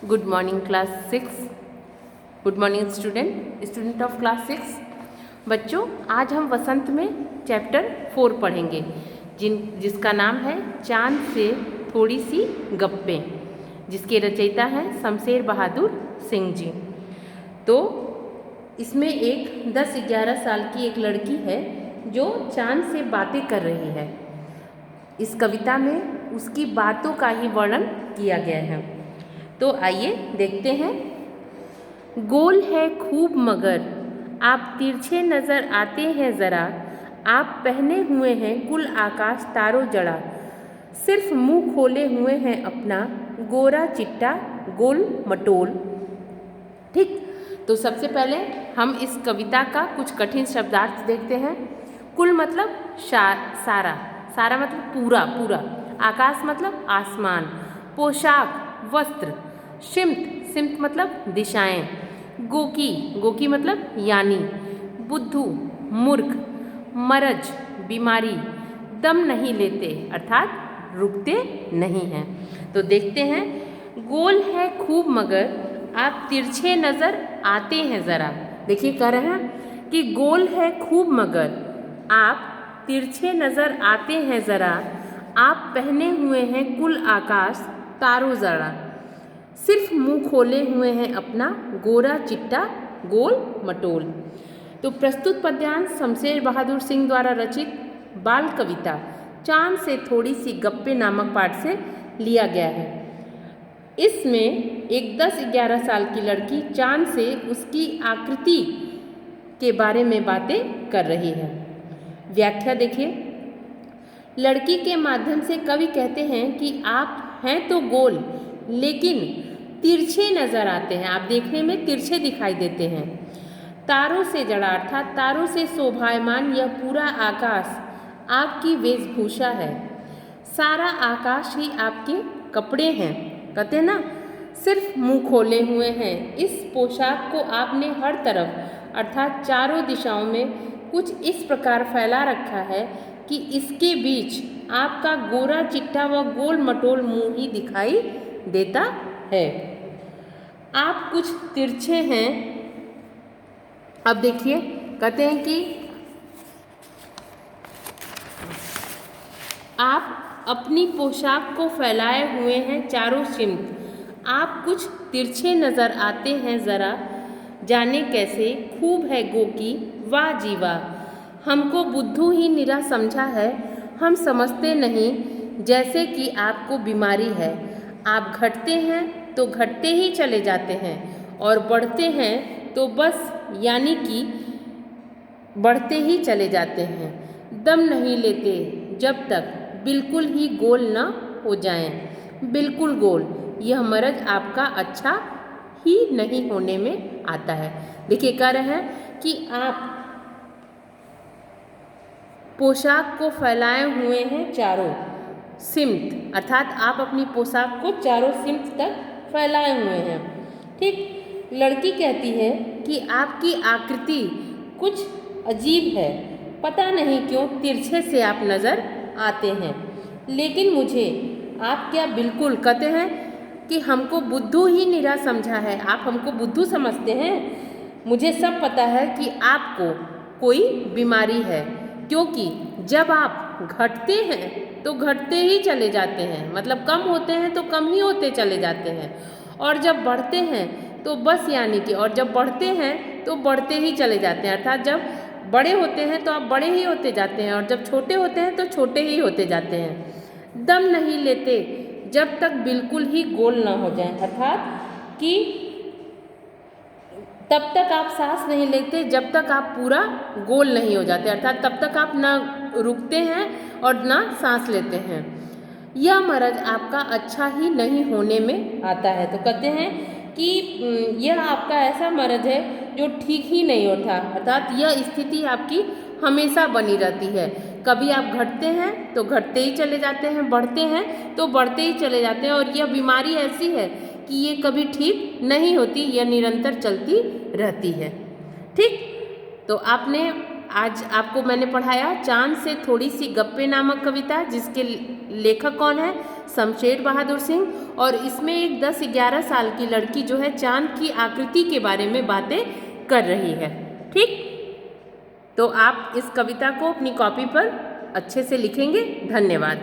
Good morning class 6। Good morning student of class 6। बच्चों, आज हम वसंत में चैप्टर 4 पढ़ेंगे जिसका नाम है चांद से थोड़ी सी गप्पें, जिसके रचयिता हैं शमशेर बहादुर सिंह जी। तो इसमें एक 10-11 साल की एक लड़की है जो चांद से बातें कर रही है। इस कविता में उसकी बातों का ही वर्णन किया गया है। तो आइए देखते हैं। गोल है खूब मगर आप तिरछे नज़र आते हैं ज़रा, आप पहने हुए हैं कुल आकाश तारों जड़ा, सिर्फ मुंह खोले हुए हैं अपना गोरा चिट्टा गोल मटोल। ठीक, तो सबसे पहले हम इस कविता का कुछ कठिन शब्दार्थ देखते हैं। कुल मतलब सारा, सारा मतलब पूरा पूरा, आकाश मतलब आसमान, पोशाक वस्त्र, सिमत सिमत मतलब दिशाएं, गोकी गोकी मतलब यानी, बुद्धू मूर्ख, मरज बीमारी, दम नहीं लेते अर्थात रुकते नहीं हैं। तो देखते हैं। गोल है खूब मगर आप तिरछे नज़र आते हैं ज़रा। देखिए कह रहे हैं कि गोल है खूब मगर आप तिरछे नज़र आते हैं ज़रा, आप पहने हुए हैं कुल आकाश तारों जड़ा, सिर्फ मुंह खोले हुए हैं अपना गोरा चिट्टा गोल मटोल। तो प्रस्तुत पद्यांश शमशेर बहादुर सिंह द्वारा रचित बाल कविता चांद से थोड़ी सी गप्पे नामक पाठ से लिया गया है। इसमें एक 10-11 साल की लड़की चांद से उसकी आकृति के बारे में बातें कर रही है। व्याख्या देखिए। लड़की के माध्यम से कवि कहते हैं कि आप हैं तो गोल लेकिन तिरछे नज़र आते हैं, आप देखने में तिरछे दिखाई देते हैं। तारों से जड़ा अर्थात तारों से शोभायमान यह पूरा आकाश आपकी वेशभूषा है, सारा आकाश ही आपके कपड़े हैं। कहते हैं ना, सिर्फ मुंह खोले हुए हैं। इस पोशाक को आपने हर तरफ अर्थात चारों दिशाओं में कुछ इस प्रकार फैला रखा है कि इसके बीच आपका गोरा चिट्टा व गोल मटोल मुंह ही दिखाई देता है। आप कुछ तिरछे हैं। अब देखिए, कहते हैं कि आप अपनी पोशाक को फैलाए हुए हैं चारों सिमत, आप कुछ तिरछे नज़र आते हैं ज़रा, जाने कैसे खूब है गोकी वाह जीवा, हमको बुद्धू ही निरा समझा है, हम समझते नहीं जैसे कि आपको बीमारी है। आप घटते हैं तो घटते ही चले जाते हैं और बढ़ते हैं तो बस यानी कि बढ़ते ही चले जाते हैं। दम नहीं लेते जब तक बिल्कुल ही गोल न हो जाएं। बिल्कुल गोल, यह मरज आपका अच्छा ही नहीं होने में आता है। देखिए कह रहे हैं कि आप पोशाक को फैलाए हुए हैं चारों सिमत, अर्थात आप अपनी पोशाक को चारों सिमत तक फैलाए हुए हैं। ठीक, लड़की कहती है कि आपकी आकृति कुछ अजीब है, पता नहीं क्यों तिरछे से आप नज़र आते हैं, लेकिन मुझे आप क्या बिल्कुल, कहते हैं कि हमको बुद्धू ही निरा समझा है, आप हमको बुद्धू समझते हैं। मुझे सब पता है कि आपको कोई बीमारी है, क्योंकि जब आप घटते हैं तो घटते ही चले जाते हैं, मतलब कम होते हैं तो कम ही होते चले जाते हैं, और जब बढ़ते हैं तो बस यानी कि, और जब बढ़ते हैं तो बढ़ते ही चले जाते हैं, अर्थात जब बड़े होते हैं तो आप बड़े ही होते जाते हैं और जब छोटे होते हैं तो छोटे ही होते जाते हैं। दम नहीं लेते जब तक बिल्कुल ही गोल ना हो जाए, अर्थात कि तब तक आप सांस नहीं लेते जब तक आप पूरा गोल नहीं हो जाते, अर्थात तब तक आप ना रुकते हैं और ना सांस लेते हैं। यह मरज आपका अच्छा ही नहीं होने में आता है। तो कहते हैं कि यह आपका ऐसा मरज है जो ठीक ही नहीं होता, अर्थात यह स्थिति आपकी हमेशा बनी रहती है। कभी आप घटते हैं तो घटते ही चले जाते हैं, बढ़ते हैं तो बढ़ते ही चले जाते हैं, और यह बीमारी ऐसी है कि ये कभी ठीक नहीं होती, यह निरंतर चलती रहती है। ठीक, तो आपने आज आपको मैंने पढ़ाया चांद से थोड़ी सी गप्पे नामक कविता, जिसके लेखक कौन है? शमशेर बहादुर सिंह, और इसमें एक 10-11 साल की लड़की जो है चांद की आकृति के बारे में बातें कर रही है। ठीक, तो आप इस कविता को अपनी कॉपी पर अच्छे से लिखेंगे। धन्यवाद।